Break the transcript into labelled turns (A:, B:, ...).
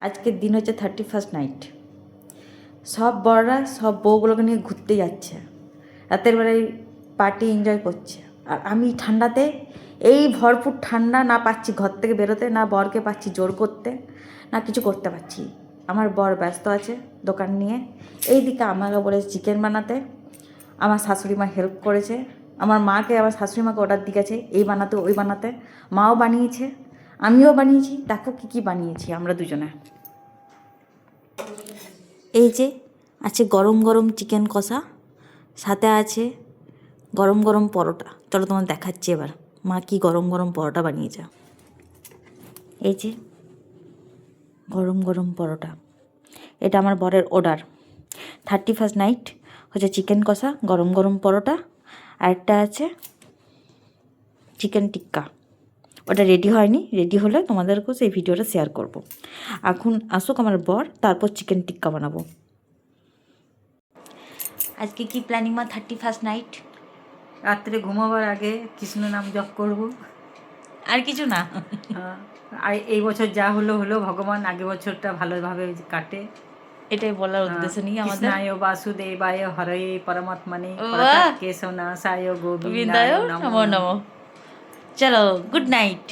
A: আজকের দিন হচ্ছে 31st নাইট। সব বড়রা সব বউগুলোকে নিয়ে ঘুরতে যাচ্ছে, রাতের বেলায় পার্টি এনজয় করছে। আর আমি ঠান্ডাতে, এই ভরপুর ঠান্ডা, না পাচ্ছি ঘর থেকে বেরোতে, না বরকে পাচ্ছি জোর করতে, না কিছু করতে পারছি। আমার বর ব্যস্ত আছে দোকান নিয়ে, এই দিকে আমাকে বলেছে চিকেন বানাতে। আমার শাশুড়ি মা হেল্প করেছে, আমার মাকে আমার শাশুড়ি মাকে অর্ডার দিয়ে গেছে এই বানাতে ওই বানাতে। মাও বানিয়েছে, আমিও বানিয়েছি। দেখো কী কী বানিয়েছি আমরা দুজনে। এই যে আছে গরম গরম চিকেন কষা, সাথে আছে গরম গরম পরোটা। চলো তোমার দেখাচ্ছি এবার মা কি গরম গরম পরোটা বানিয়েছে। এই যে গরম গরম পরোটা, এটা আমার বরের অর্ডার। 31st নাইট হচ্ছে চিকেন কষা, গরম গরম পরোটা, আর একটা আছে চিকেন টিক্কা। ওটা রেডি হয়নি, রেডি হলে তোমাদেরকেও সেই ভিডিওটা শেয়ার করব। এখন আসুক আমার বর, তারপর চিকেন টিক্কা বানাবো। আজকে কি প্ল্যানিং মা 31st নাইট?
B: রাত্রে ঘুমাবার আগে কৃষ্ণ নাম জপ করব,
A: আর কিছু না।
B: আর এই বছর যা হলো হলো, ভগবান আগে বছরটা ভালোভাবে কাটে,
A: এটাই বলার উদ্দেশ্য নিয়ে আমাদের।
B: কৃষ্ণায় বাসুদেবায় হরে পরমাত্মনে
A: বাহ!
B: কেশনাশায় গোবিন্দায়
A: গোবিন্দায়
B: নমো
A: নমো নমো। চলো, গুড নাইট।